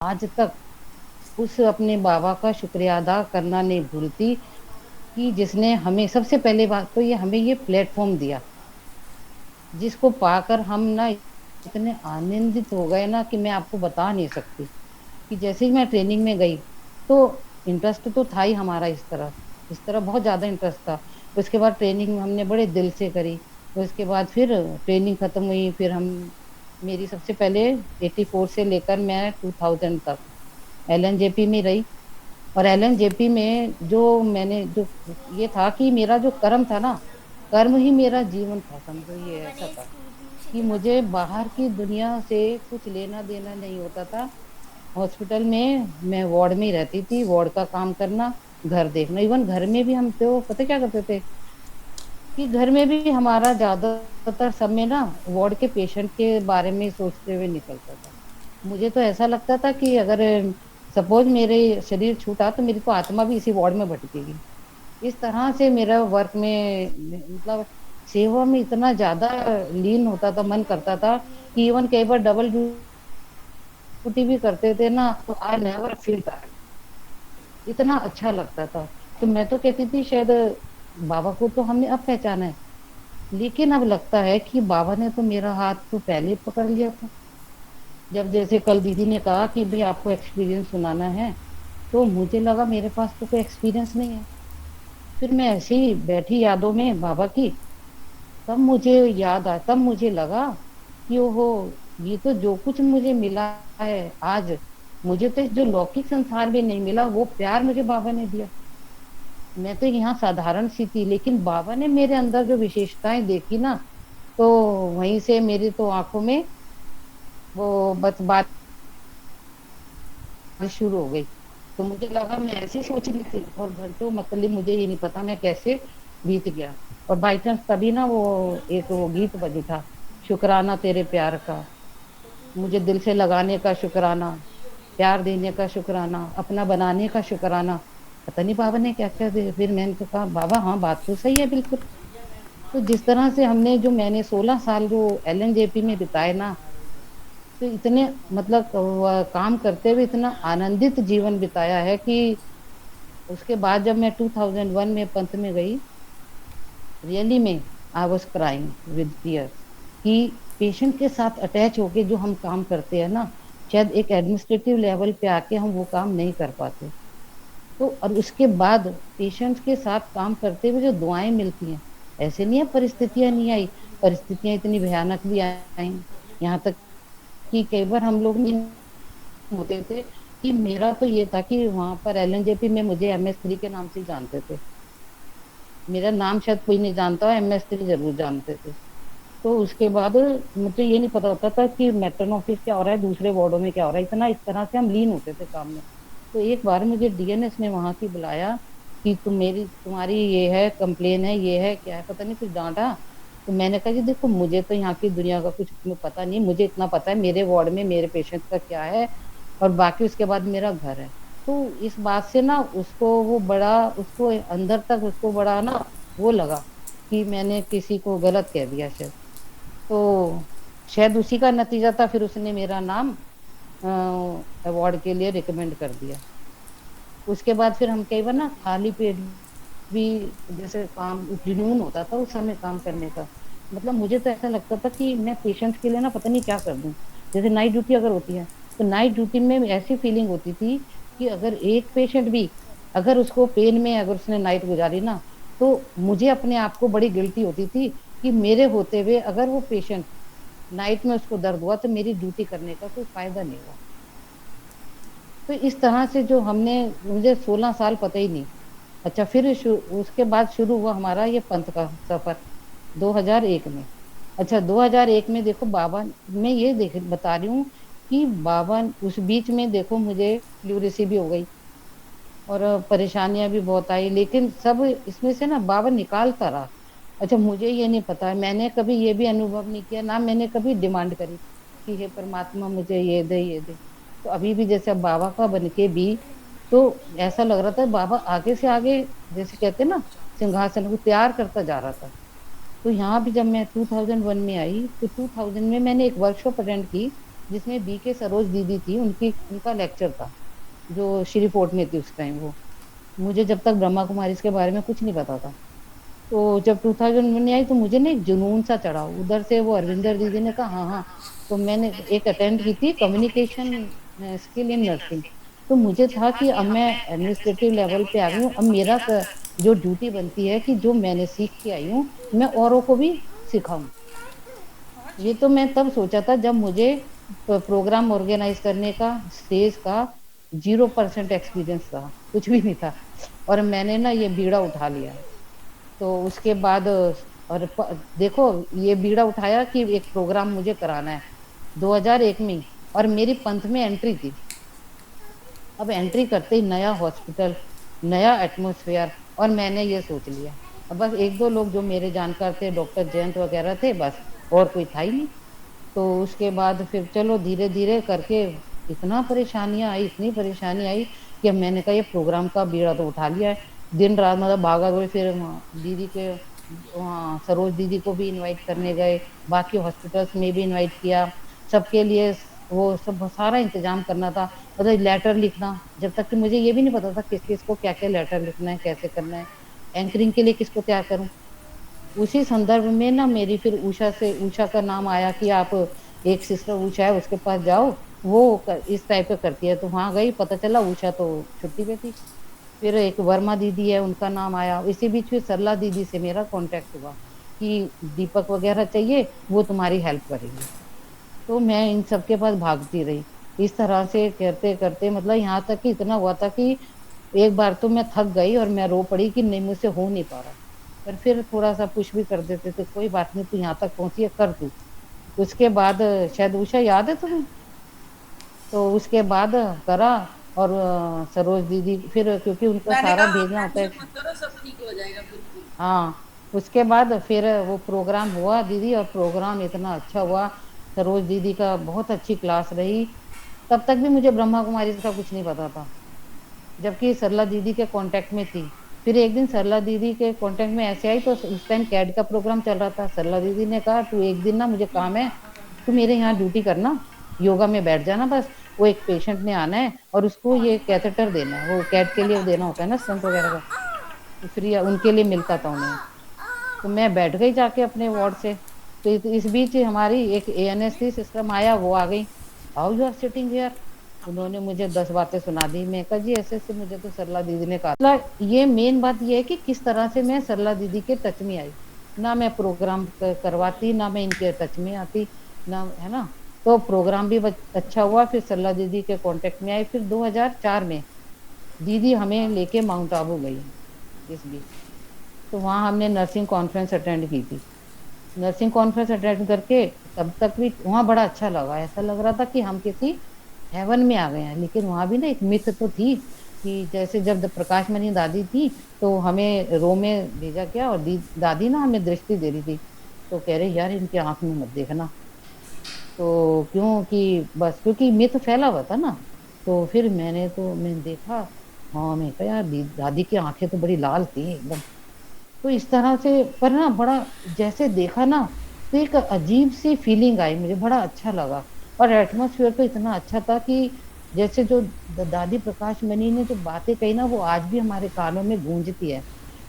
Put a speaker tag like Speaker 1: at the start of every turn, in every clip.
Speaker 1: आज तक उस अपने बाबा का शुक्रिया अदा करना नहीं भूलती कि जिसने हमें सबसे पहले बात तो ये हमें ये प्लेटफॉर्म दिया, जिसको पाकर हम ना इतने आनंदित हो गए ना कि मैं आपको बता नहीं सकती। कि जैसे ही मैं ट्रेनिंग में गई तो इंटरेस्ट तो था ही हमारा इस तरह बहुत ज्यादा इंटरेस्ट था। उसके बाद ट्रेनिंग हमने बड़े दिल से करी। उसके बाद फिर ट्रेनिंग खत्म हुई, फिर हम मेरी सबसे पहले 84 से लेकर मैं 2000 तक एलएनजेपी में रही। और एलएनजेपी में जो ये था कि मेरा जो कर्म था ना, कर्म ही मेरा जीवन था, समझो ये ऐसा था कि मुझे बाहर की दुनिया से कुछ लेना देना नहीं होता था। हॉस्पिटल में मैं वार्ड में ही रहती थी, वार्ड का काम करना, घर देखना। इवन घर में भी हम तो पता क्या करते थे कि घर में भी हमारा ज्यादातर समय ना वार्ड के पेशेंट के बारे में सोचते हुए निकलता था। मुझे तो ऐसा लगता था कि अगर सपोज मेरे शरीर छूटा तो मेरी तो आत्मा भी इसी वार्ड में भटकेगी। इस तरह से मेरा वर्क में मतलब सेवा में इतना ज्यादा लीन होता था, मन करता था कि इवन कई बार डबल ड्यूटी भी करते थे ना तो आई नेवर फील बैड। इतना अच्छा लगता था। तो मैं तो कहती थी शायद बाबा को तो हमने अब पहचाना है, लेकिन अब लगता है कि बाबा ने तो मेरा हाथ तो पहले ही पकड़ लिया था। जब जैसे कल दीदी ने कहा कि भाई आपको एक्सपीरियंस सुनाना है, तो मुझे लगा मेरे पास तो कोई एक्सपीरियंस नहीं है। फिर मैं ऐसे ही बैठी यादों में बाबा की, तब मुझे लगा कि ओहो, ये तो जो कुछ मुझे मिला है आज, मुझे तो जो लौकिक संसार में नहीं मिला वो प्यार मुझे बाबा ने दिया। मैं तो यहाँ साधारण सी थी, लेकिन बाबा ने मेरे अंदर जो विशेषताएं देखी ना, तो वहीं से मेरी तो आंखों में वो बस बात शुरू हो गई। तो मुझे लगा मैं ऐसे ही सोच रही थी, और घर तो मतलब मुझे ये नहीं पता मैं कैसे बीत गया। और बाई चांस तभी ना वो एक वो गीत बजी था, शुक्राना तेरे प्यार का, मुझे दिल से लगाने का शुक्राना, प्यार देने का शुक्राना, अपना बनाने का शुक्राना। पता नहीं बाबा ने क्या क्या दे। फिर मैंने तो कहा बाबा हाँ बात तो सही है बिल्कुल। तो जिस तरह से मैंने 16 साल जो एलएनजेपी में बिताए ना, तो इतने मतलब काम करते हुए इतना आनंदित जीवन बिताया है कि उसके बाद जब मैं 2001 में पंथ में गई, रियली में I was crying with tears कि पेशेंट के साथ अटैच होके जो हम काम करते हैं ना, शायद एक एडमिनिस्ट्रेटिव लेवल पे आके हम वो काम नहीं कर पाते। तो और उसके बाद पेशेंट्स के साथ काम करते हुए जो दुआएं मिलती हैं, ऐसे नहीं है परिस्थितियां नहीं आई, परिस्थितियां इतनी भयानक भी आई। यहाँ तक कि कई बार हम लोग नहीं होते थे कि मेरा तो ये था कि वहां पर एलएनजेपी में मुझे MS3 के नाम से ही जानते थे। मेरा नाम शायद कोई नहीं जानता, MS3 जरूर जानते थे। तो उसके बाद मुझे ये नहीं पता होता था कि मेट्रन ऑफिस क्या हो रहा है, दूसरे वार्डों में क्या हो रहा है, इतना इस तरह से हम लीन होते थे काम में। तो एक बार मुझे डीएनएस ने वहां की बुलाया कि तुम्हारी ये है कंप्लेन है, ये है क्या है, पता नहीं कुछ डांटा। तो मैंने कहा कि देखो मुझे तो यहाँ की दुनिया का कुछ पता नहीं, मुझे इतना पता है मेरे वार्ड में मेरे पेशेंट का क्या है, और बाकी उसके बाद मेरा घर है। तो इस बात से ना उसको वो बड़ा, उसको अंदर तक उसको बड़ा ना वो लगा कि मैंने किसी को गलत कह दिया शायद। तो शायद उसी का नतीजा था, फिर उसने मेरा नाम अवार्ड के लिए रिकमेंड कर दिया। उसके बाद फिर हम कई बार ना खाली पेट भी, जैसे काम जुनून होता था उस समय काम करने का। मतलब मुझे तो ऐसा लगता था कि मैं पेशेंट्स के लिए ना पता नहीं क्या कर दूं। जैसे नाइट ड्यूटी अगर होती है, तो नाइट ड्यूटी में ऐसी फीलिंग होती थी कि अगर एक पेशेंट भी, अगर उसको पेन में अगर उसने नाइट गुजारी ना, तो मुझे अपने आप को बड़ी गिल्टी होती थी कि मेरे होते हुए अगर वो पेशेंट नाइट में उसको दर्द हुआ तो मेरी ड्यूटी करने का कोई फायदा नहीं हुआ। तो इस तरह से जो हमने, मुझे 16 साल पता ही नहीं। अच्छा फिर उसके बाद शुरू हुआ हमारा ये पंथ का सफर 2001 में। अच्छा 2001 में देखो बाबा, मैं ये देख बता रही हूँ कि बाबा उस बीच में देखो मुझे प्लूरिसी भी हो गई, और परेशानियां भी बहुत आई, लेकिन सब इसमें से ना बाबा निकालता रहा। अच्छा मुझे ये नहीं पता, मैंने कभी ये भी अनुभव नहीं किया ना, मैंने कभी डिमांड करी कि हे परमात्मा मुझे ये दे ये दे। तो अभी भी जैसे अब बाबा का बन के भी, तो ऐसा लग रहा था बाबा आगे से आगे, जैसे कहते हैं ना, सिंहासन को तैयार करता जा रहा था। तो यहाँ भी जब मैं 2001 में आई तो 2000 में मैंने एक वर्कशॉप अटेंड की जिसमें बी के सरोज दीदी थी, उनकी उनका लेक्चर था, जो श्री फोर्ट में थी उस टाइम वो। मुझे जब तक ब्रह्मा कुमारी के बारे में कुछ नहीं पता था। तो जब 2000 में आई तो मुझे ना एक जुनून सा चढ़ा, उधर से वो अरविंदर दीदी ने कहा हाँ हाँ। तो मैंने एक अटेंड की थी, कम्युनिकेशन स्किल इन नर्सिंग। तो मुझे था कि अब मैं एडमिनिस्ट्रेटिव लेवल पे आ गई हूँ, अब मेरा जो ड्यूटी बनती है कि जो मैंने सीख के आई हूँ मैं औरों को भी सिखाऊं। ये तो मैं तब सोचा था जब मुझे प्रोग्राम ऑर्गेनाइज करने का, स्टेज का 0% एक्सपीरियंस था, कुछ भी नहीं था। और मैंने ना ये बीड़ा उठा लिया। तो उसके बाद देखो, ये बीड़ा उठाया कि एक प्रोग्राम मुझे कराना है 2001 में ही, और मेरी पंथ में एंट्री थी। अब एंट्री करते ही नया हॉस्पिटल, नया एटमोसफियर, और मैंने ये सोच लिया अब बस एक दो लोग जो मेरे जानकार थे, डॉक्टर जयंत वगैरह थे बस, और कोई था ही नहीं। तो उसके बाद फिर चलो धीरे धीरे करके इतना परेशानियां आई, इतनी परेशानी आई कि अब मैंने कहा ये प्रोग्राम का बीड़ा तो उठा लिया है। दिन रात मतलब भागा दौड़ी, फिर दीदी के वहाँ सरोज दीदी को भी इनवाइट करने गए, बाकी हॉस्पिटल्स में भी इनवाइट किया, सबके लिए वो सब सारा इंतजाम करना था। मतलब लेटर लिखना, जब तक कि मुझे ये भी नहीं पता था किस किस को क्या क्या लेटर लिखना है, कैसे करना है, एंकरिंग के लिए किसको तैयार करूं। उसी संदर्भ में ना मेरी फिर उषा का नाम आया कि आप, एक सिस्टर उषा है उसके पास जाओ, वो इस टाइप का करती है। तो वहां गई, पता चला उषा तो छुट्टी पे थी। फिर एक वर्मा दीदी है, उनका नाम आया। इसी बीच फिर सरला दीदी से मेरा कांटेक्ट हुआ कि दीपक वगैरह चाहिए, वो तुम्हारी हेल्प करेंगे। तो मैं इन सबके पास भागती रही। इस तरह से करते करते मतलब यहाँ तक कि इतना हुआ था कि एक बार तो मैं थक गई और मैं रो पड़ी कि नहीं, मुझसे हो नहीं पा रहा। पर फिर थोड़ा सा पुश भी कर देते थे, कोई बात नहीं, तू यहाँ तक पहुंची है, कर तू। उसके बाद शायद उषा याद है तुम्हें। तो उसके बाद करा। और सरोज दीदी फिर, क्योंकि उनको
Speaker 2: मैंने
Speaker 1: सारा
Speaker 2: कहा आप
Speaker 1: भेजना होता है।
Speaker 2: टेंशन मत करो, सब ठीक हो जाएगा बिल्कुल।
Speaker 1: हाँ। उसके बाद फिर वो प्रोग्राम हुआ दीदी, और प्रोग्राम इतना अच्छा हुआ। सरोज दीदी का बहुत अच्छी क्लास रही। तब तक भी मुझे ब्रह्मा कुमारी का कुछ नहीं पता था, जबकि सरला दीदी के कांटेक्ट में थी। फिर एक दिन सरला दीदी के कांटेक्ट में ऐसे आई, तो उस टाइम कैड का प्रोग्राम चल रहा था। सरला दीदी ने कहा तू एक दिन ना, मुझे काम है, तू मेरे यहाँ ड्यूटी करना, योगा में बैठ जाना बस। वो एक पेशेंट ने आना है और उसको ये कैथेटर देना है, वो कैट के लिए देना होता है ना, स्टंट वगैरह का, तो फ्री उनके लिए मिलता था उन्हें। तो मैं बैठ गई जाके अपने वार्ड से। तो इस बीच हमारी एक एएनएस थी सिस्टर माया, वो आ गई। How you are sitting here. उन्होंने मुझे 10 बातें सुना दी। मैं कहा जी ऐसे ऐसे मुझे तो सरला दीदी ने कहा। मतलब ये मेन बात ये है कि किस तरह से मैं सरला दीदी के टच में आई। ना मैं प्रोग्राम करवाती, ना मैं इनके टच में आती, ना, है ना। तो प्रोग्राम भी अच्छा हुआ। फिर सरला दीदी के कांटेक्ट में आई। फिर 2004 में दीदी हमें लेके माउंट आबू गई इस बीच। तो वहां हमने नर्सिंग कॉन्फ्रेंस अटेंड की थी। नर्सिंग कॉन्फ्रेंस अटेंड करके तब तक भी वहां बड़ा अच्छा लगा, ऐसा लग रहा था कि हम किसी हेवन में आ गए हैं। लेकिन वहां भी ना एक मिथ तो थी कि जैसे जब प्रकाश मणि दादी थी, तो हमें रो में भेजा गया, और दादी ना हमें दृष्टि दे रही थी। तो कह रहे यार इनकी आंख में मत देखना। तो क्योंकि बस क्योंकि मिथ फैला हुआ था ना। तो फिर मैंने देखा। हाँ, मैं कहा यार दादी की आंखें तो बड़ी लाल थी एकदम। तो इस तरह से पर ना बड़ा, जैसे देखा ना, तो एक अजीब सी फीलिंग आई, मुझे बड़ा अच्छा लगा। और एटमोसफियर तो इतना अच्छा था कि जैसे जो दादी प्रकाश मणि ने जो बातें कही ना, वो आज भी हमारे कानों में गूंजती है।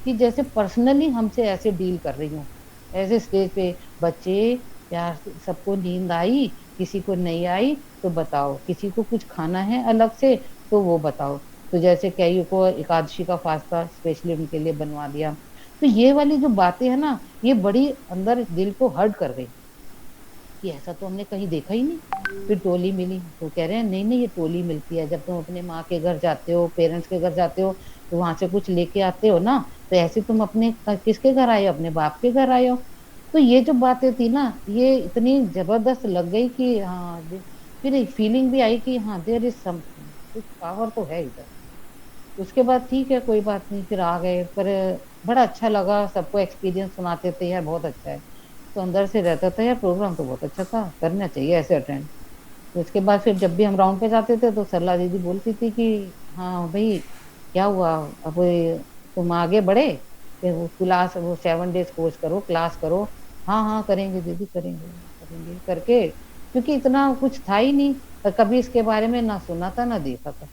Speaker 1: कि जैसे पर्सनली हमसे ऐसे डील कर रही हूँ, ऐसे स्टेज पे, बच्चे यार सबको नींद आई, किसी को नहीं आई तो बताओ, किसी को कुछ खाना है अलग से तो वो बताओ। तो जैसे कईयों को एकादशी का फास्ता स्पेशली उनके लिए बनवा दिया। तो ये वाली जो बातें है ना, ये बड़ी अंदर दिल को हर्ट कर गई कि ऐसा तो हमने कहीं देखा ही नहीं। फिर टोली मिली तो कह रहे हैं नहीं नहीं, ये टोली मिलती है जब तुम अपने माँ के घर जाते हो, पेरेंट्स के घर जाते हो, तो वहां से कुछ लेके आते हो ना। तो ऐसे तुम अपने किसके घर आए हो, अपने बाप के घर आए हो। तो ये जो बातें थी ना, ये इतनी जबरदस्त लग गई कि हाँ फिर एक फीलिंग भी आई कि हाँ देयर इज समथिंग, कुछ पावर तो है इधर। उसके बाद ठीक है, कोई बात नहीं, फिर आ गए। पर बड़ा अच्छा लगा, सबको एक्सपीरियंस सुनाते थे यार बहुत अच्छा है। तो अंदर से रहता था यार प्रोग्राम तो बहुत अच्छा था, करना चाहिए ऐसे अटेंड। तो उसके बाद फिर जब भी हम राउंड पे जाते थे तो सरला दीदी बोलती थी कि हाँ भाई क्या हुआ, अब तुम आगे बढ़े, फिर वो क्लास, वो 7 डेज कोर्स करो, क्लास करो। हाँ हाँ करेंगे दीदी, करेंगे करेंगे करके क्योंकि इतना कुछ था ही नहीं, और कभी इसके बारे में ना सुना था ना देखा था।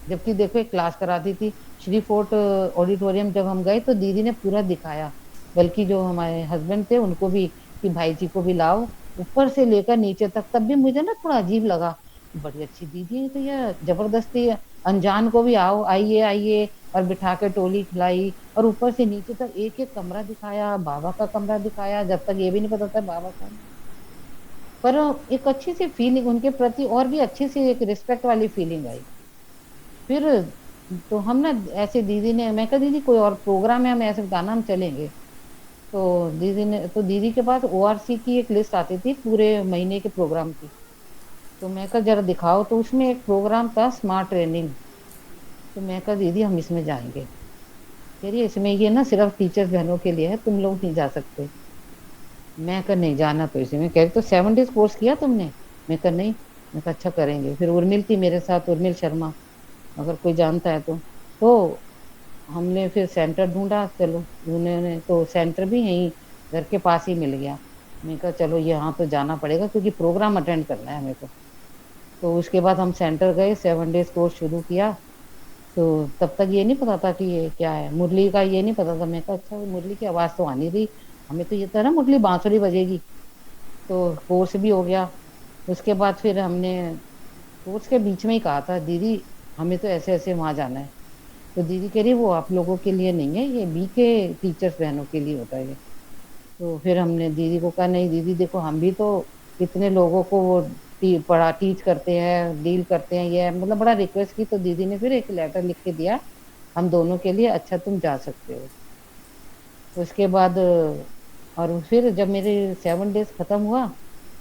Speaker 1: जबकि देखो एक क्लास कराती थी श्री फोर्ट ऑडिटोरियम, जब हम गए तो दीदी ने पूरा दिखाया। बल्कि जो हमारे हस्बैंड थे उनको भी, कि भाई जी को भी लाओ, ऊपर से लेकर नीचे तक। तब भी मुझे ना थोड़ा अजीब लगा, बड़ी अच्छी दीदी है तो, ये जबरदस्ती अनजान को भी आओ, आइए आइए, और बिठा के टोली खिलाई, और ऊपर से नीचे तक एक एक कमरा दिखाया, बाबा का कमरा दिखाया, जब तक ये भी नहीं पता था बाबा कौन है। पर एक अच्छी सी फीलिंग उनके प्रति, और भी अच्छी सी एक रिस्पेक्ट वाली फीलिंग आई। फिर तो हम ना, ऐसे दीदी ने, मैं कहा दीदी कोई और प्रोग्राम है, हम ऐसे बताना हम चलेंगे। तो दीदी के पास ओआरसी की एक लिस्ट आती थी पूरे महीने के प्रोग्राम की। तो मैं कहा जरा दिखाओ, तो उसमें एक प्रोग्राम था स्मार्ट ट्रेनिंग। तो मैं कहा दीदी हम इसमें जाएंगे। कह रही है, इसमें ये ना सिर्फ टीचर्स बहनों के लिए है, तुम लोग नहीं जा सकते। मैं कहा नहीं जाना तो इसी में। कह रही तो 7 डेज कोर्स किया तुमने? मैं कहा नहीं। मैं कहा अच्छा करेंगे। फिर उर्मिल थी मेरे साथ, उर्मिल शर्मा, अगर कोई जानता है तो हमने फिर सेंटर ढूंढा, चलो उन्होंने तो सेंटर भी यहीं घर के पास ही मिल गया। मैं कहा चलो यहाँ तो जाना पड़ेगा, क्योंकि प्रोग्राम अटेंड करना है मेरे को। तो उसके बाद हम सेंटर गए, 7 डेज कोर्स शुरू किया। तो तब तक ये नहीं पता था कि ये क्या है, मुरली का ये नहीं पता था। मैं कहा अच्छा मुरली की आवाज तो आनी रही, हमें तो ये था ना मुरली बांसुरी बजेगी। तो कोर्स भी हो गया। उसके बाद फिर हमने कोर्स के बीच में ही कहा था दीदी हमें तो ऐसे ऐसे वहां जाना है। तो दीदी कह रही वो आप लोगों के लिए नहीं है, ये बी के टीचर्स बहनों के लिए होता है ये। तो फिर हमने दीदी को कहा नहीं दीदी देखो हम भी तो कितने लोगों को वो पढ़ा टीच करते हैं, डील करते हैं, ये मतलब बड़ा रिक्वेस्ट की। तो दीदी ने फिर एक लेटर लिख के दिया हम दोनों के लिए, अच्छा तुम जा सकते हो। उसके बाद और फिर जब मेरे 7 डेज खत्म हुआ,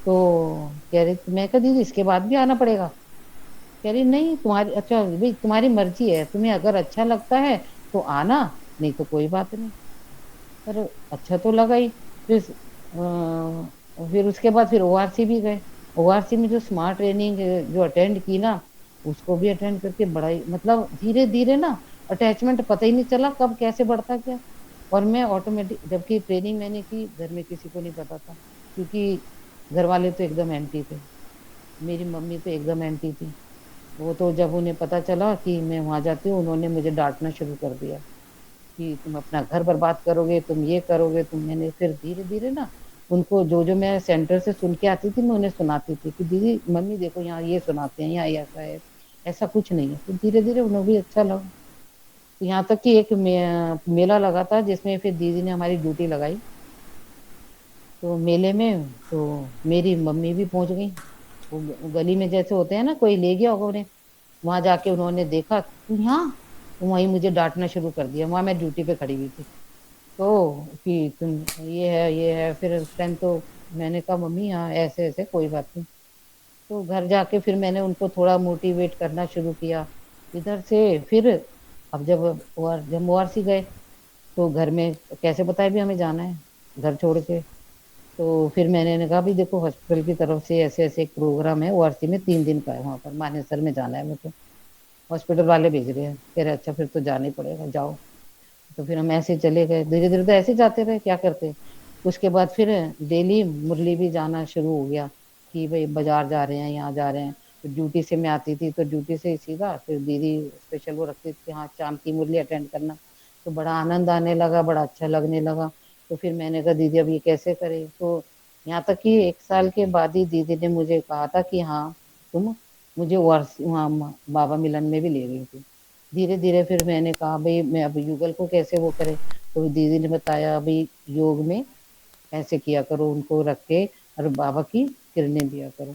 Speaker 1: तो कह रही, मैं कहा दीदी इसके बाद भी आना पड़ेगा? कह रही नहीं तुम्हारी, अच्छा भाई तुम्हारी मर्जी है, तुम्हें अगर अच्छा लगता है तो आना, नहीं तो कोई बात नहीं। पर अच्छा तो लगा ही। फिर उसके बाद फिर ओआरसी भी गए। ओआरसी में जो स्मार्ट ट्रेनिंग जो अटेंड की ना, उसको भी अटेंड करके बड़ा ही मतलब धीरे धीरे ना अटैचमेंट पता ही नहीं चला कब कैसे बढ़ता गया। और मैं ऑटोमेटिक, जबकि ट्रेनिंग मैंने की घर में किसी को नहीं पता था, क्योंकि घर वाले तो एकदम एंटी थे, मेरी मम्मी तो एकदम एंटी थी। वो तो जब उन्हें पता चला कि मैं वहां जाती हूँ, उन्होंने मुझे डांटना शुरू कर दिया कि तुम अपना घर बर्बाद करोगे, तुम ये करोगे तुम। मैंने फिर धीरे धीरे ना उनको जो जो मैं सेंटर से सुन के आती थी, मैं उन्हें सुनाती थी कि दीदी मम्मी देखो यहाँ ये सुनाते हैं, यहाँ ये ऐसा है, ऐसा कुछ नहीं है। तो धीरे धीरे उन्हें भी अच्छा लगा। तो यहाँ तक कि एक मेला लगा था जिसमें फिर दीदी ने हमारी ड्यूटी लगाई। तो मेले में तो मेरी मम्मी भी पहुंच गई। वो गली में जैसे होते हैं ना, कोई ले गया होगा उन्हें, वहां जाके उन्होंने देखा तू यहाँ, तो वहीं मुझे डांटना शुरू कर दिया। वहां मैं ड्यूटी पे खड़ी हुई थी। तो कि तुम ये है फिर उस टाइम तो मैंने कहा मम्मी हाँ ऐसे ऐसे कोई बात नहीं। तो घर जाके फिर मैंने उनको थोड़ा मोटिवेट करना शुरू किया इधर से। फिर अब जब मुआरसी गए, तो घर में कैसे बताए भी हमें जाना है घर छोड़ के। तो फिर मैंने कहा भी देखो हॉस्पिटल की तरफ से ऐसे ऐसे एक प्रोग्राम है ओआरसी में, 3 दिन का है, वहां पर मानेसर में जाना है मेरे को, हॉस्पिटल वाले भेज रहे हैं। कह रहे अच्छा फिर तो जाना ही पड़ेगा, जाओ। तो फिर हम ऐसे चले गए, धीरे धीरे तो ऐसे जाते रहे, क्या करते। उसके बाद फिर डेली मुरली भी जाना शुरू हो गया कि भाई बाजार जा रहे हैं, यहाँ जा रहे हैं। तो ड्यूटी से मैं आती थी, तो ड्यूटी से सीधा फिर दीदी स्पेशल वो रखती थी कि हाँ शाम की मुरली अटेंड करना। तो बड़ा आनंद आने लगा, बड़ा अच्छा लगने लगा। तो फिर मैंने कहा दीदी अब ये कैसे करें। तो यहाँ तक कि 1 साल के बाद ही दीदी ने मुझे कहा था कि हाँ तुम मुझे वहाँ बाबा मिलन में भी ले गई थी। धीरे धीरे फिर मैंने कहा भाई मैं अब युगल को कैसे वो करे। तो दीदी ने बताया अभी योग में ऐसे किया करो, उनको रख के और बाबा की किरणें दिया करो।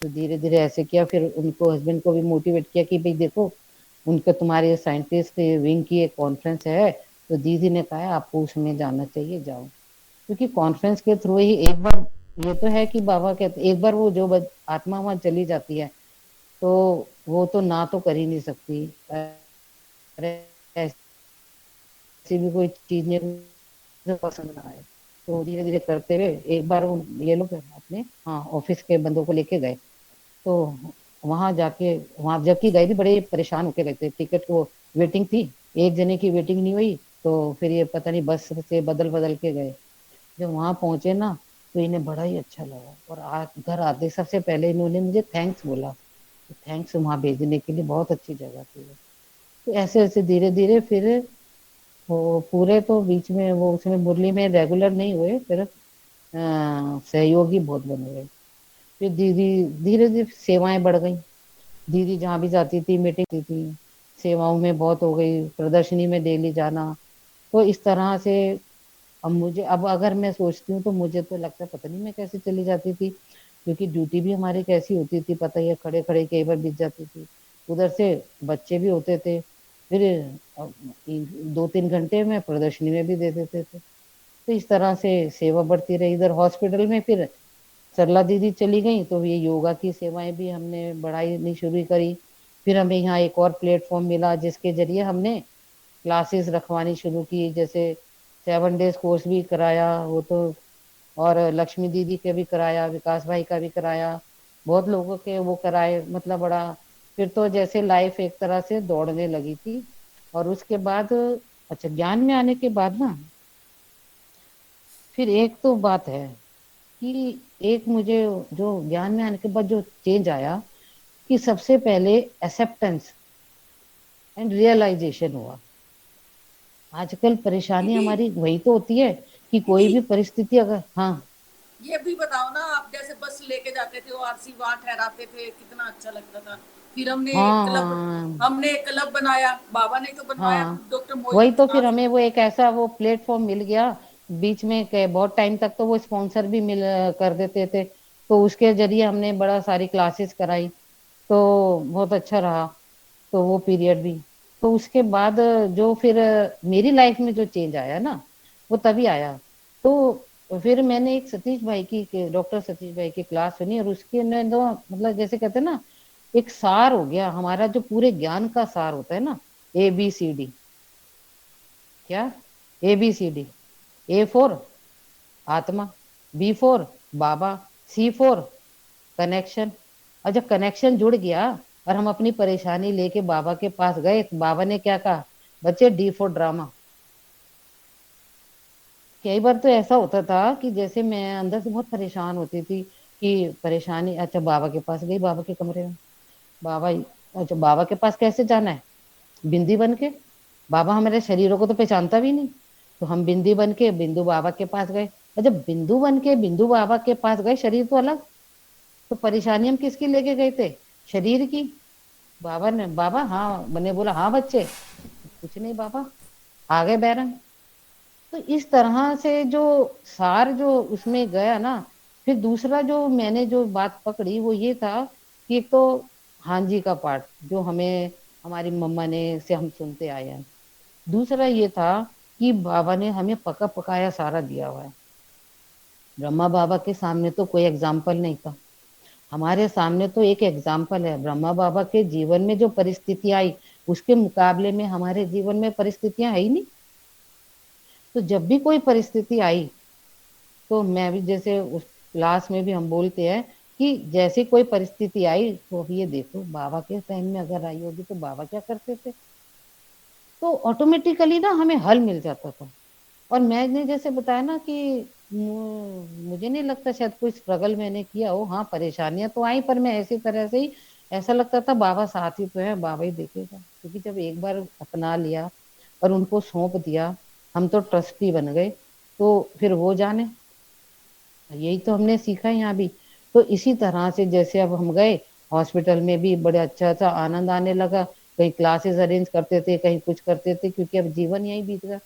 Speaker 1: तो धीरे धीरे ऐसे किया, फिर उनको हस्बैंड को भी मोटिवेट किया कि भाई देखो उनका तुम्हारे साइंटिस्ट विंग की एक कॉन्फ्रेंस है, तो दीदी ने कहा है आपको उसमें जाना चाहिए, जाओ। क्योंकि कॉन्फ्रेंस के थ्रू ही एक बार, ये तो है कि बाबा कहते एक बार वो जो आत्मा वहां चली जाती है, तो वो तो ना तो कर ही नहीं सकती। अरे ऐसी भी कोई चीज नहीं जो पसंद ना आए। तो धीरे धीरे करते हुए एक बार ये लोग अपने हाँ ऑफिस के बंदों को लेके गए। तो वहां जाके, वहां जबकि गए भी बड़े परेशान होके गए थे, टिकट को वेटिंग थी, एक जने की वेटिंग नहीं हुई। तो फिर ये पता नहीं बस से बदल बदल के गए। जब वहां पहुंचे ना, तो इन्हें बड़ा ही अच्छा लगा, और घर आते सबसे पहले इन्होंने मुझे थैंक्स बोला, थैंक्स वहां भेजने के लिए, बहुत अच्छी जगह थी वो। तो ऐसे ऐसे धीरे धीरे फिर वो पूरे तो बीच में वो उसमें मुरली में रेगुलर नहीं हुए, फिर सहयोगी बहुत बन गए। फिर दीदी धीरे धीरे सेवाएं बढ़ गई। दीदी जहाँ भी जाती थी मीटिंग थी, सेवाओं में बहुत हो गई, प्रदर्शनी में डेली जाना। तो इस तरह से अब मुझे, अब अगर मैं सोचती हूँ तो मुझे तो लगता है पता नहीं मैं कैसे चली जाती थी, क्योंकि ड्यूटी भी हमारी कैसी होती थी पता ही है, खड़े खड़े कई बार बीत जाती थी। उधर से बच्चे भी होते थे, फिर अ, 2-3 घंटे में प्रदर्शनी में भी दे देते थे। तो इस तरह से सेवा बढ़ती रही। इधर हॉस्पिटल में फिर सरला दीदी चली गई, तो ये योगा की सेवाएं भी हमने बढ़ाई नहीं शुरू करी। फिर हमें यहाँ एक और प्लेटफॉर्म मिला जिसके जरिए हमने क्लासेस रखवानी शुरू की, जैसे 7 डेज कोर्स भी कराया वो तो, और लक्ष्मी दीदी के भी कराया, विकास भाई का भी कराया, बहुत लोगों के वो कराए, मतलब बड़ा। फिर तो जैसे लाइफ एक तरह से दौड़ने लगी थी। और उसके बाद अच्छा, ज्ञान में आने के बाद ना, फिर एक तो बात है कि एक मुझे जो ज्ञान में आने के बाद जो चेंज आया, कि सबसे पहले एक्सेप्टेंस एंड रियलाइजेशन हुआ। आजकल परेशानी
Speaker 2: दीदी,
Speaker 1: हमारी वही तो होती है कि कोई
Speaker 2: दीदी
Speaker 1: भी परिस्थिति अगर, हाँ।
Speaker 2: ये भी बताओ ना, आप जैसे बस लेके जाते थे, आरसी वहां ठहराते थे, कितना अच्छा लगता था। फिर
Speaker 1: हाँ हाँ
Speaker 2: हमने एक क्लब बनाया, बाबा ने तो बनवाया,
Speaker 1: हाँ,
Speaker 2: डॉक्टर
Speaker 1: वही
Speaker 2: मोहित
Speaker 1: तो फिर
Speaker 2: आज।
Speaker 1: हमें वो एक ऐसा वो प्लेटफॉर्म मिल गया बीच में के, बहुत टाइम तक तो वो स्पॉन्सर भी मिल कर देते थे, तो उसके जरिए हमने बड़ा सारी क्लासेस कराई, तो बहुत अच्छा रहा। तो वो पीरियड भी, तो उसके बाद जो फिर मेरी लाइफ में जो चेंज आया ना, वो तभी आया। तो फिर मैंने एक सतीश भाई की, डॉक्टर सतीश भाई की क्लास सुनी, और उसके ने तो मतलब जैसे कहते हैं ना, एक सार हो गया हमारा, जो पूरे ज्ञान का सार होता है ना, ABCD। क्या? ABCD। A फॉर आत्मा, B for Baba, C for connection. और जब कनेक्शन जुड़ गया और हम अपनी परेशानी लेके बाबा के पास गए, तो बाबा ने क्या कहा, बच्चे D फॉर ड्रामा। कई बार तो ऐसा होता था कि जैसे मैं अंदर से बहुत परेशान होती थी, कि परेशानी, अच्छा बाबा के पास गई, बाबा के कमरे में, बाबा, अच्छा बाबा के पास कैसे जाना है, बिंदी बन के। बाबा हमारे शरीरों को तो पहचानता भी नहीं, तो हम बिंदी बन के बिंदु बाबा के पास गए, और जब बिंदु बन के बिंदु बाबा के पास गए, शरीर तो अलग, तो परेशानी हम किसकी लेके गए थे, शरीर की। बाबा ने, बाबा हाँ, मैंने बोला हाँ बच्चे, कुछ नहीं बाबा, आ गए बैरंग। तो इस तरह से जो सार जो उसमें गया ना, फिर दूसरा जो मैंने जो बात पकड़ी वो ये था कि एक तो हाँ जी का पाठ, जो हमें हमारी मम्मा ने से हम सुनते आए हैं। दूसरा ये था कि बाबा ने हमें पका पकाया सारा दिया हुआ है। ब्रह्मा बाबा के सामने तो कोई एग्जाम्पल नहीं था, हमारे सामने तो एक एग्जाम्पल है। ब्रह्मा बाबा के जीवन में जो परिस्थिति आई, उसके मुकाबले में हमारे जीवन में परिस्थितियां है ही नहीं। तो जब भी कोई परिस्थिति आई, तो मैं भी जैसे उस क्लास में भी हम बोलते हैं कि जैसे कोई परिस्थिति आई, तो ये देखो बाबा के टाइम में अगर आई होगी तो बाबा क्या करते थे, तो ऑटोमेटिकली ना हमें हल मिल जाता था। और मैंने जैसे बताया ना कि मुझे नहीं लगता शायद कोई स्ट्रगल मैंने किया हो, हाँ परेशानियां तो आई, पर मैं ऐसी तरह से ही, ऐसा लगता था बाबा साथ ही तो है, बाबा ही देखेगा, क्योंकि जब एक बार अपना लिया और उनको सौंप दिया, हम तो ट्रस्टी बन गए, तो फिर वो जाने। यही तो हमने सीखा है यहाँ भी। तो इसी तरह से जैसे अब हम गए हॉस्पिटल में भी, बड़े अच्छा अच्छा आनंद आने लगा, कहीं क्लासेस अरेंज करते थे, कहीं कुछ करते थे, क्योंकि अब जीवन यही बीत गया।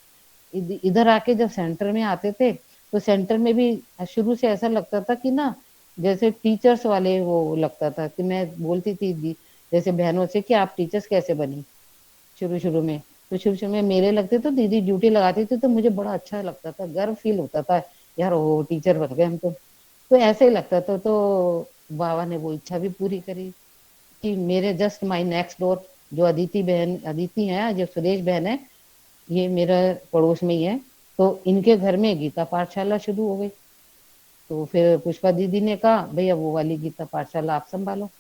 Speaker 1: इधर आके जब सेंटर में आते थे, तो सेंटर में भी शुरू से ऐसा लगता था कि ना, जैसे टीचर्स वाले वो लगता था, कि मैं बोलती थी जैसे बहनों से कि आप टीचर्स कैसे बनी शुरू शुरू में। तो शुरू शुरू में मेरे लगते तो दीदी ड्यूटी लगाती थी, तो मुझे बड़ा अच्छा लगता था, गर्व फील होता था, यार वो टीचर बन गए हम तो ऐसे ही लगता था। तो बाबा ने वो इच्छा भी पूरी करी, कि मेरे जस्ट माई नेक्स्ट डोर, जो अदिति बहन, अदिति है, जो सुरेश बहन है, ये मेरा पड़ोस में ही है, तो इनके घर में गीता पाठशाला शुरू हो गई। तो फिर पुष्पा दीदी ने कहा भैया वो वाली गीता पाठशाला आप संभालो।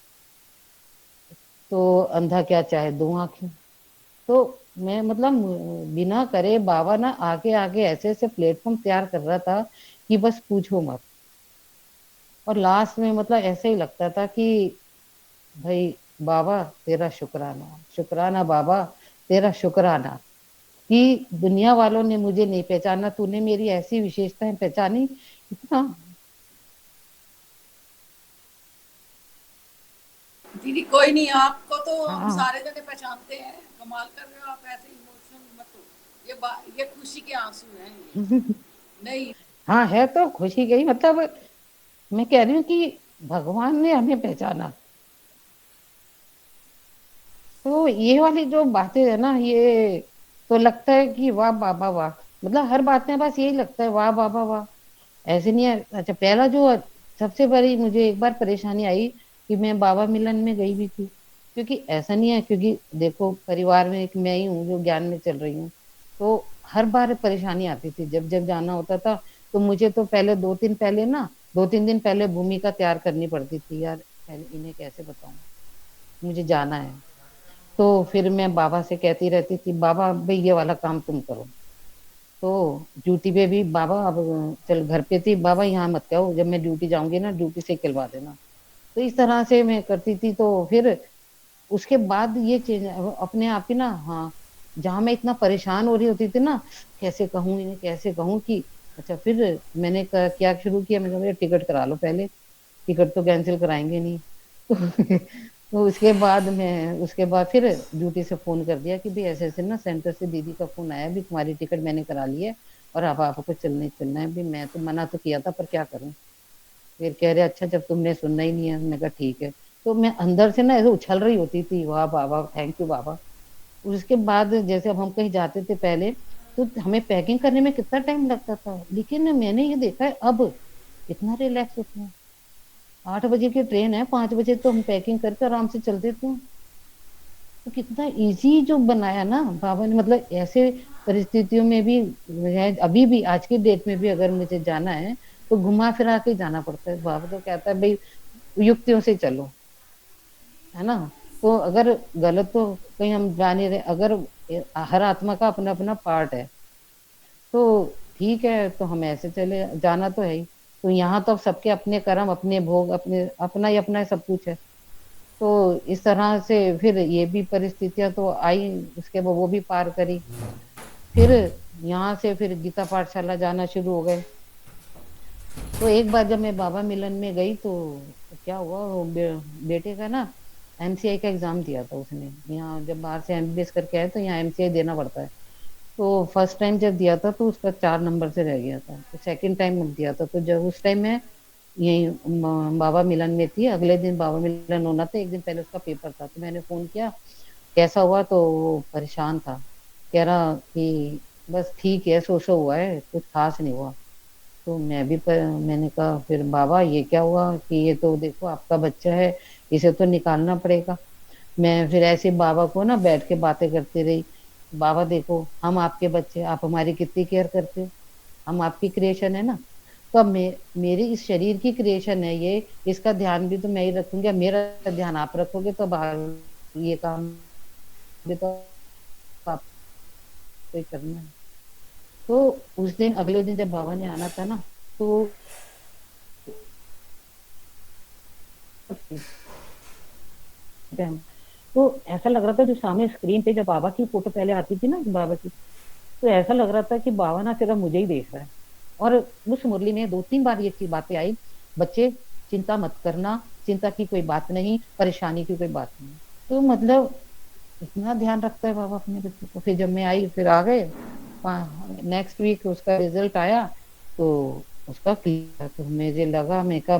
Speaker 1: तो अंधा क्या चाहे दो आंखें। तो मैं मतलब बिना करे बाबा ना आगे आगे ऐसे ऐसे प्लेटफॉर्म तैयार कर रहा था कि बस पूछो मत। और लास्ट में मतलब ऐसे ही लगता था कि भाई बाबा तेरा शुक्राना, शुक्राना बाबा तेरा शुक्राना कि दुनिया वालों ने मुझे नहीं पहचाना, तूने मेरी ऐसी विशेषताएं पहचानी। इतना।
Speaker 2: दीदी कोई नहीं, आपको तो हम
Speaker 1: हाँ।
Speaker 2: सारे जने पहचानते हैं, कमाल कर रहे हो आप, ऐसे इमोशनल मत हो। ये खुशी के आंसू हैं ये। नहीं।
Speaker 1: हाँ, है तो खुशी गई मतलब, मैं कह रही हूँ कि भगवान ने हमें पहचाना। तो ये वाली जो बातें है ना, ये तो लगता है कि वाह बाबा वाह। मतलब हर बात में बस यही लगता है, वाह बाबा वाह। ऐसे नहीं है। अच्छा, पहला जो सबसे बड़ी मुझे एक बार परेशानी आई कि मैं बाबा मिलन में गई भी थी। क्योंकि ऐसा नहीं है, क्योंकि देखो परिवार में एक मैं ही हूँ जो ज्ञान में चल रही हूँ। तो हर बार परेशानी आती थी, जब जब जाना होता था। तो मुझे तो पहले 2 दिन पहले ना, 2-3 दिन पहले भूमिका तैयार करनी पड़ती थी यार। पहले इन्हें कैसे बताऊं, मुझे जाना है। तो फिर मैं बाबा से कहती रहती थी, बाबा भाई ये वाला काम तुम करो। तो ड्यूटी पे भी बाबा, अब चल घर पे थी, बाबा यहाँ मत जाओ, जब मैं ड्यूटी जाऊंगी ना ड्यूटी से खिलवा देना। तो इस तरह से मैं करती थी। तो फिर उसके बाद ये चेंज अपने आप ही ना। हाँ, जहां मैं इतना परेशान हो रही होती थी ना, कैसे कहूँ इन्हें, कैसे कहूँ कि अच्छा, फिर मैंने क्या शुरू किया, मैंने कहा भैया टिकट करा लो पहले, टिकट तो कैंसिल कराएंगे नहीं। तो उसके बाद फिर ड्यूटी से फोन कर दिया कि भाई ऐसे ऐसे ना सेंटर से दीदी का फोन आया भी, तुम्हारी टिकट मैंने करा ली है और अब आपको चलना ही चलना है भी। मैं तो मना तो किया था पर क्या करूं। फिर कह रहे अच्छा, जब तुमने सुनना ही नहीं है। मैंने कहा ठीक है। तो मैं अंदर से ना ऐसे उछल रही होती थी, वाह बाबा थैंक यू बाबा। उसके बाद जैसे अब हम कहीं जाते थे पहले, तो हमें पैकिंग करने में कितना टाइम लगता था, लेकिन मैंने ये देखा है अब इतना रिलैक्स होते हैं। 8 बजे की ट्रेन है, 5 बजे तो हम पैकिंग करके आराम से चल देते हैं। तो कितना इजी जो बनाया ना बाबा ने, मतलब ऐसे परिस्थितियों में भी अभी भी आज की डेट में भी अगर मुझे जाना है तो घुमा फिरा के जाना पड़ता है। बाबा तो कहता है भाई युक्तियों से चलो, है ना। तो अगर गलत तो कहीं हम जा नहीं रहे, अगर हर आत्मा का अपना अपना पार्ट है तो ठीक है, तो हम ऐसे चले जाना तो है ही। तो यहाँ तो अब सबके अपने कर्म, अपने भोग, अपने अपना ही अपना सब कुछ है। तो इस तरह से फिर ये भी परिस्थितियां तो आई, उसके बाद वो भी पार करी। फिर यहाँ से फिर गीता पाठशाला जाना शुरू हो गए। तो एक बार जब मैं बाबा मिलन में गई तो क्या हुआ, वो बेटे का ना एमसीआई का एग्जाम दिया था उसने। यहाँ जब बाहर से एमबीबीएस करके आए तो यहाँ एमसीआई देना पड़ता है। तो फर्स्ट टाइम जब दिया था तो उसका 4 नंबर से रह गया था। तो सेकंड टाइम दिया था, तो जब उस टाइम में यही बाबा मिलन में थी, अगले दिन बाबा मिलन होना था, एक दिन पहले उसका पेपर था। तो मैंने फोन किया कैसा हुआ, तो वो परेशान था। कह रहा कि बस ठीक है, सो सो हुआ है, कुछ खास नहीं हुआ। तो मैंने कहा फिर बाबा ये क्या हुआ, कि ये तो देखो आपका बच्चा है, इसे तो निकालना पड़ेगा। मैं फिर ऐसे बाबा को ना बैठ के बातें करती रही। बाबा देखो हम आपके बच्चे, आप हमारी कितनी केयर करते हो, हम आपकी क्रिएशन है ना। तो अब मेरी इस शरीर की क्रिएशन है ये, इसका ध्यान भी तो मैं ही रखूंगी, मेरा ध्यान आप रखोगे तो बाहर ये काम भी तो आपको ही करना है। तो उस दिन अगले दिन जब बाबा ने आना था ना, तो तो ऐसा लग रहा था जो सामने स्क्रीन पे जब बाबा की फोटो पहले आती थी ना बाबा की, तो ऐसा लग रहा था कि बाबा ना सिर्फ मुझे ही देख रहा है। और उस मुरली में 2-3 बार ये चीज बातें आई, बच्चे चिंता मत करना, चिंता की कोई बात नहीं, परेशानी की कोई बात नहीं। तो मतलब इतना ध्यान रखता है बाबा अपने बच्चे को। फिर जब मैं आई फिर आ गए, नेक्स्ट वीक उसका रिजल्ट आया। तो उसका क्लियर, तो मुझे लगा, मैं कहा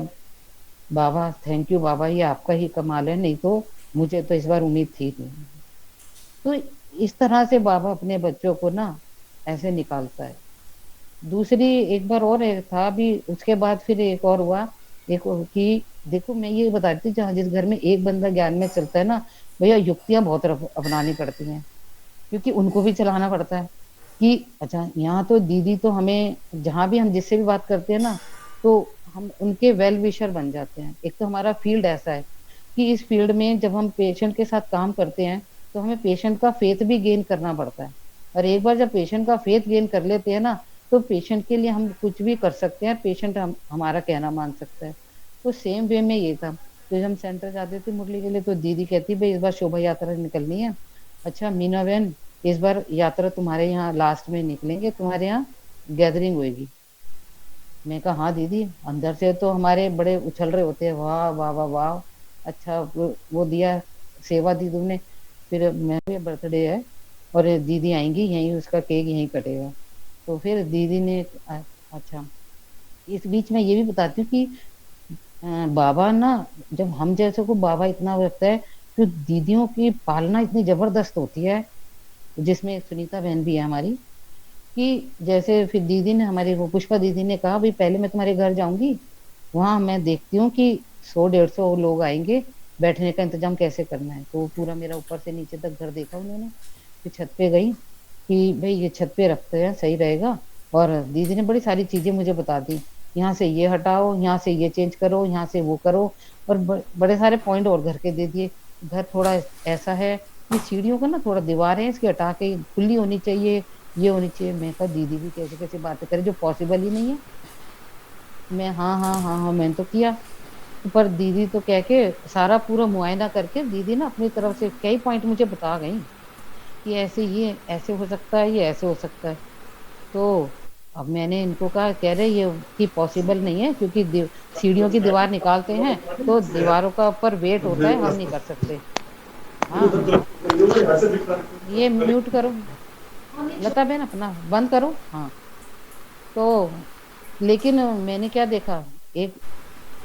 Speaker 1: बाबा थैंक यू बाबा, ये आपका ही कमाल है, नहीं तो मुझे तो इस बार उम्मीद थी नहीं। तो इस तरह से बाबा अपने बच्चों को ना ऐसे निकालता है। दूसरी एक बार और था भी, उसके बाद फिर एक और हुआ। देखो कि देखो मैं ये बता रही थी, जहाँ जिस घर में एक बंदा ज्ञान में चलता है ना, भैया युक्तियां बहुत अपनानी पड़ती हैं, क्योंकि उनको भी चलाना पड़ता है। कि अच्छा यहाँ तो दीदी तो हमें जहां भी हम जिससे भी बात करते हैं ना, तो हम उनके वेल विशर बन जाते हैं। एक तो हमारा फील्ड ऐसा है कि इस फील्ड में जब हम पेशेंट के साथ काम करते हैं तो हमें पेशेंट का फेथ भी गेन करना पड़ता है। और एक बार जब पेशेंट का फेथ गेन कर लेते हैं ना, तो पेशेंट के लिए हम कुछ भी कर सकते हैं, पेशेंट हमारा कहना मान सकता है। तो सेम वे में ये था। तो जब हम सेंटर जाते थे मुरली के लिए, तो दीदी कहती भाई इस बार शोभा यात्रा निकलनी है। अच्छा मीना बहन, इस बार यात्रा तुम्हारे यहाँ लास्ट में निकलेंगे, तुम्हारे यहाँ गैदरिंग होगी। मैं कहा हाँ दीदी। अंदर से तो हमारे बड़े उछल रहे होते हैं, वाह वाह वाह वाह। अच्छा वो दिया, सेवा दी तुमने। फिर मैं भी बर्थडे है और दीदी आएंगी, यहीं उसका केक यहीं कटेगा। तो फिर दीदी ने अच्छा, इस बीच में ये भी बताती हूँ कि बाबा ना, जब हम जैसे को बाबा इतना रखता है, तो दीदियों की पालना इतनी जबरदस्त होती है, जिसमें सुनीता बहन भी है हमारी। कि जैसे फिर दीदी ने, हमारी वो पुष्पा दीदी ने कहा भाई पहले मैं तुम्हारे घर जाऊंगी, वहां मैं देखती हूँ कि 100 150 लोग आएंगे, बैठने का इंतजाम कैसे करना है। तो वो पूरा मेरा ऊपर से नीचे तक घर देखा उन्होंने। फिर छत पे गई कि भाई ये छत पे रखते हैं सही रहेगा। और दीदी ने बड़ी सारी चीजें मुझे बता दी, यहाँ से ये हटाओ, यहाँ से ये चेंज करो, यहाँ से वो करो। और बड़े सारे पॉइंट और घर के दे दिए। घर थोड़ा ऐसा है कि सीढ़ियों का ना थोड़ा दीवार है इसकी हटा के खुली होनी चाहिए, ये होनी चाहिए। मैं कहा दीदी भी कैसे कैसे बातें करे जो पॉसिबल ही नहीं है। मैं हाँ हाँ हाँ हाँ मैंने तो किया। पर दीदी तो कह के सारा पूरा मुआयना करके दीदी ना अपनी तरफ से कई पॉइंट मुझे बता गई कि ऐसे ये ऐसे हो सकता है, ये ऐसे हो सकता है। तो अब मैंने इनको कहा, कह रहे ये कि पॉसिबल नहीं है क्योंकि सीढ़ियों की दीवार निकालते हैं तो दीवारों का ऊपर वेट होता है, हम नहीं कर सकते। हाँ ये म्यूट करो, लता बहन अपना बंद करो। हाँ तो लेकिन मैंने क्या देखा, एक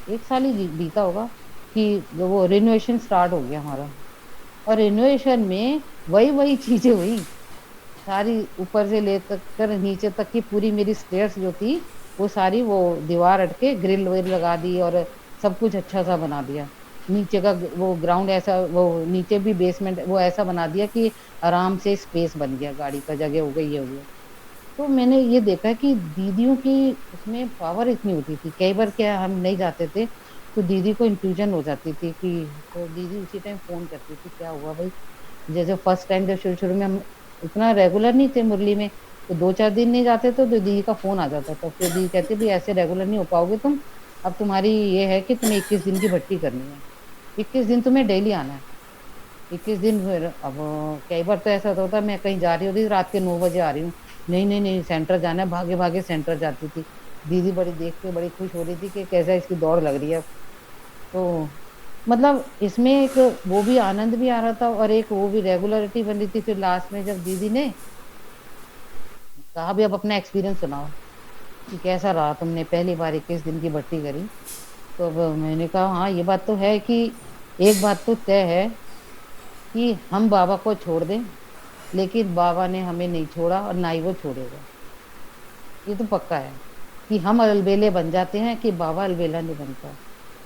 Speaker 1: एक साल ही बीता होगा कि वो रिनोवेशन स्टार्ट हो गया हमारा। और रिनोवेशन में वही वही चीजें हुई सारी, ऊपर से ले तक कर नीचे तक की पूरी मेरी स्टेयर्स जो थी, वो सारी वो दीवार हट के ग्रिल विल लगा दी और सब कुछ अच्छा सा बना दिया। नीचे का वो ग्राउंड ऐसा, वो नीचे भी बेसमेंट वो ऐसा बना दिया कि आराम से स्पेस बन गया, गाड़ी का जगह हो गई, ये हो गया। तो मैंने ये देखा कि दीदियों की उसमें पावर इतनी होती थी। कई बार क्या हम नहीं जाते थे तो दीदी को इंफ्यूजन हो जाती थी कि, तो दीदी उसी टाइम फोन करती थी क्या हुआ भाई। जैसे फर्स्ट टाइम जब शुरू शुरू में हम इतना रेगुलर नहीं थे मुरली में, तो 2 4 दिन नहीं जाते तो दीदी का फोन आ जाता था। फिर दीदी कहती भाई ऐसे रेगुलर नहीं हो पाओगे तुम, अब तुम्हारी ये है कि तुम्हें 21 दिन की भर्ती करनी है, 21 दिन तुम्हें डेली आना है। 21 दिन फिर अब कई बार तो ऐसा होता था मैं कहीं जा रही होती रात के 9 बजे आ रही हूँ, नहीं नहीं नहीं सेंटर जाना है, भागे भागे सेंटर जाती थी। दीदी बड़ी देख के बड़ी खुश हो रही थी कि कैसा इसकी दौड़ लग रही है। तो मतलब इसमें एक वो भी आनंद भी आ रहा था और एक वो भी रेगुलरिटी बन रही थी। फिर लास्ट में जब दीदी ने कहा भी अब अपना एक्सपीरियंस सुनाओ कि कैसा रहा, तुमने पहली बार 21 दिन की भर्ती करी। तो अब मैंने कहा हाँ ये बात तो है कि एक बात तो तय है कि हम बाबा को छोड़ दें, लेकिन बाबा ने हमें नहीं छोड़ा और ना ही वो छोड़ेगा। ये तो पक्का है कि हम अलबेले बन जाते हैं कि बाबा अलबेला नहीं बनता।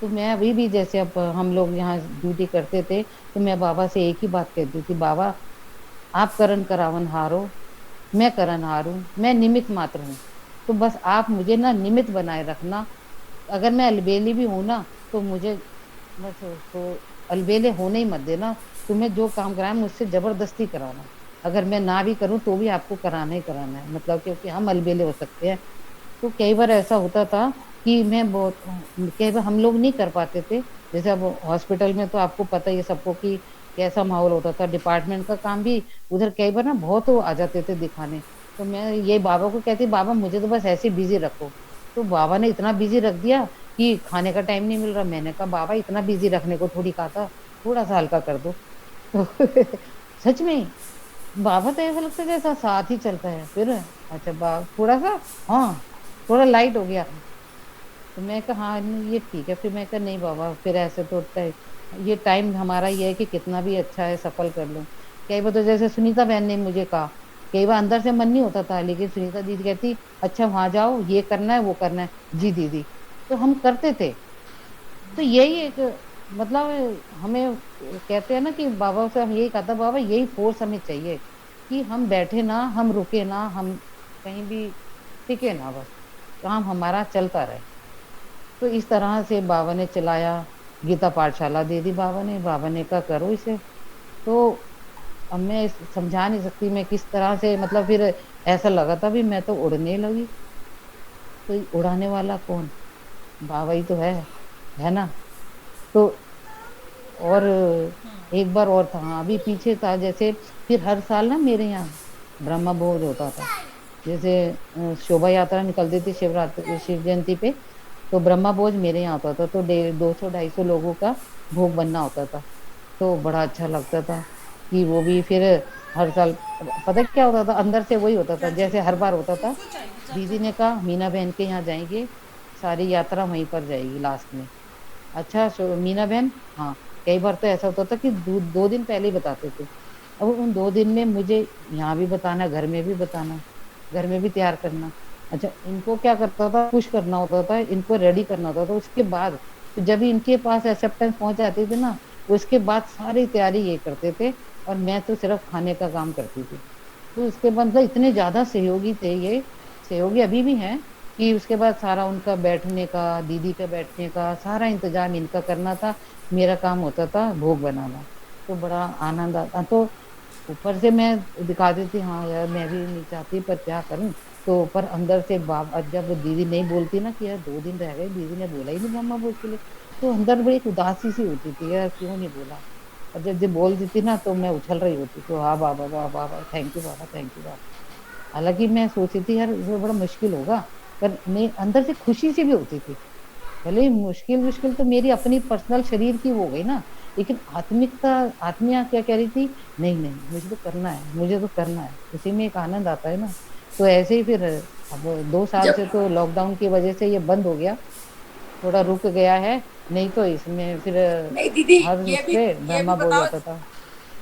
Speaker 1: तो मैं अभी भी जैसे अब हम लोग यहाँ ड्यूटी करते थे, तो मैं बाबा से एक ही बात कहती थी, बाबा आप करण करावन हारो, मैं करण हारूं, मैं निमित्त मात्र हूँ। तो बस आप मुझे ना निमित्त बनाए रखना। अगर मैं अलबेली भी हूं ना, तो मुझे बस उसको अलबेले होने ही मत देना। तुम्हें जो काम कराना है मुझसे जबरदस्ती कराना, अगर मैं ना भी करूं तो भी आपको कराना ही कराना है, मतलब क्योंकि हम अलबेले हो सकते हैं। तो कई बार ऐसा होता था कि मैं बहुत, कई बार हम लोग नहीं कर पाते थे। जैसे अब हॉस्पिटल में तो आपको पता ही है सबको कि कैसा माहौल होता था, डिपार्टमेंट का काम भी उधर कई बार ना बहुत वो आ जाते थे दिखाने। तो मैं ये बाबा को कहती बाबा मुझे तो बस ऐसे बिजी रखो। तो बाबा ने इतना बिजी रख दिया कि खाने का टाइम नहीं मिल रहा। मैंने कहा बाबा इतना बिजी रखने को थोड़ी कहा था, थोड़ा सा हल्का कर दो। तो सच में बाबा तो ऐसा लगता है जैसा साथ ही चलता है फिर। अच्छा थोड़ा सा, हाँ थोड़ा लाइट हो गया। तो मैं कहा हाँ नहीं, ये ठीक है। फिर मैं कहा नहीं बाबा फिर ऐसे तो होता है, ये टाइम हमारा ये है कि कितना भी अच्छा है सफल कर लो। कई बार तो जैसे सुनीता बहन ने मुझे कहा, कई बार अंदर से मन नहीं होता था, लेकिन सुनीता दीदी कहती अच्छा वहां जाओ, ये करना है वो करना है, जी दीदी। तो हम करते थे। तो यही एक मतलब हमें कहते हैं ना कि बाबा से हम यही कहा था, बाबा यही फोर्स हमें चाहिए कि हम बैठे ना, हम रुके ना, हम कहीं भी टिके ना, बस काम हमारा चलता रहे। तो इस तरह से बाबा ने चलाया। गीता पाठशाला दे दी बाबा ने, बाबा ने कहा करो इसे। तो अब मैं समझा नहीं सकती मैं किस तरह से, मतलब फिर ऐसा लगा था भी मैं तो उड़ने लगी। तो उड़ाने वाला कौन, बाबा ही तो है। है ना। तो और एक बार और था, हाँ अभी पीछे था, जैसे फिर हर साल ना मेरे यहाँ ब्रह्म भोज होता था। जैसे शोभा यात्रा निकलती थी शिवरात्रि शिव जयंती पे, तो ब्रह्मा भोज मेरे यहाँ होता था, तो 200-250 लोगों का भोग बनना होता था। तो बड़ा अच्छा लगता था कि वो भी फिर हर साल, पता है क्या होता था अंदर से, वही होता था
Speaker 2: क्या
Speaker 1: जैसे हर
Speaker 2: चाहिए?
Speaker 1: बार होता था।
Speaker 2: फूफू चाहिए चाचा
Speaker 1: दीदी ने
Speaker 2: को।
Speaker 1: कहा मीना बहन के यहाँ जाएंगे, सारी यात्रा वहीं पर जाएगी लास्ट में। अच्छा मीना बहन, हाँ। कई बार तो ऐसा होता था कि 2 दिन पहले ही बताते थे। अब उन 2 दिन में मुझे यहाँ भी बताना, घर में भी बताना, घर में भी तैयार करना। अच्छा इनको क्या करता था, पुश करना होता था, इनको रेडी करना होता था, उसके बाद तो जब इनके पास एक्सेप्टेंस पहुंच जाती थी ना, उसके बाद सारी तैयारी ये करते थे, और मैं तो सिर्फ खाने का काम करती थी। तो उसके बाद मतलब इतने ज्यादा सहयोगी थे ये, सहयोगी अभी भी हैं, कि उसके बाद सारा उनका बैठने का, दीदी का बैठने का सारा इंतजाम इनका करना था। मेरा काम होता था भोग बनाना। तो बड़ा आनंद आता तो, ऊपर से मैं दिखा देती हाँ यार मैं भी नहीं चाहती पर क्या करूं। तो पर अंदर से बाप, जब दीदी नहीं बोलती ना कि यार 2 दिन रह गए, दीदी ने बोला ही नहीं ब्रह्मा भोज के लिए, तो अंदर बड़ी एक उदासी सी होती थी यार क्यों नहीं बोला। और जब जब बोल देती ना तो मैं उछल रही होती, तो हाँ बाबा बाबा बाबा थैंक यू बाबा, थैंक यू बाबा। हालांकि मैं सोची थी यार इसमें बड़ा मुश्किल होगा, पर नहीं अंदर से खुशी सी भी होती थी। भले ही मुश्किल मुश्किल तो मेरी अपनी पर्सनल शरीर की वो हो गई ना, लेकिन आत्मिकता, आत्मिया क्या कह रही थी, नहीं नहीं मुझे तो करना है, मुझे तो करना है, उसी में एक आनंद आता है ना। तो ऐसे ही फिर अब 2 साल
Speaker 2: जब
Speaker 1: से तो लॉकडाउन की वजह से ये बंद हो गया, थोड़ा रुक गया है। नहीं तो इसमें फिर
Speaker 2: नहीं दीदी,
Speaker 1: हर
Speaker 2: ये
Speaker 1: उस
Speaker 2: भी
Speaker 1: पे
Speaker 2: ये भी
Speaker 1: ब्रह्मा भोज
Speaker 2: बताओ,
Speaker 1: होता था।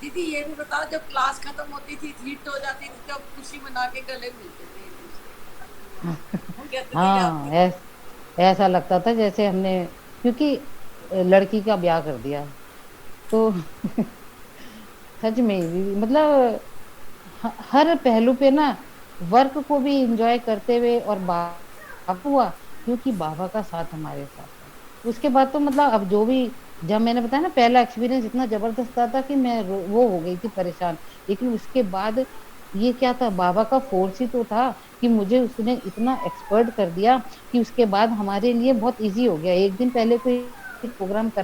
Speaker 2: दीदी ये भी बताओ, जब क्लास खत्म होती थी, हिट हो जाती थी, तब खुशी मना के गले मिलते थे एक दूसरे के। वो कहते थे याद
Speaker 1: हाँ
Speaker 2: करो।
Speaker 1: ऐसा लगता था जैसे हमने, क्योंकि लड़की का ब्याह कर दिया, तो सच में मतलब हर पहलू पे ना वर्क को भी एंजॉय करते हुए, और बाप हुआ क्योंकि बाबा का साथ हमारे साथ था। उसके बाद तो मतलब अब जो भी, जब मैंने बताया ना पहला एक्सपीरियंस इतना जबरदस्त था कि मैं वो हो गई थी परेशान, लेकिन उसके बाद ये क्या था, बाबा का फोर्स ही तो था कि मुझे उसने इतना एक्सपर्ट कर दिया कि उसके बाद हमारे लिए बहुत इजी हो गया। एक दिन पहले कोई प्रोग्राम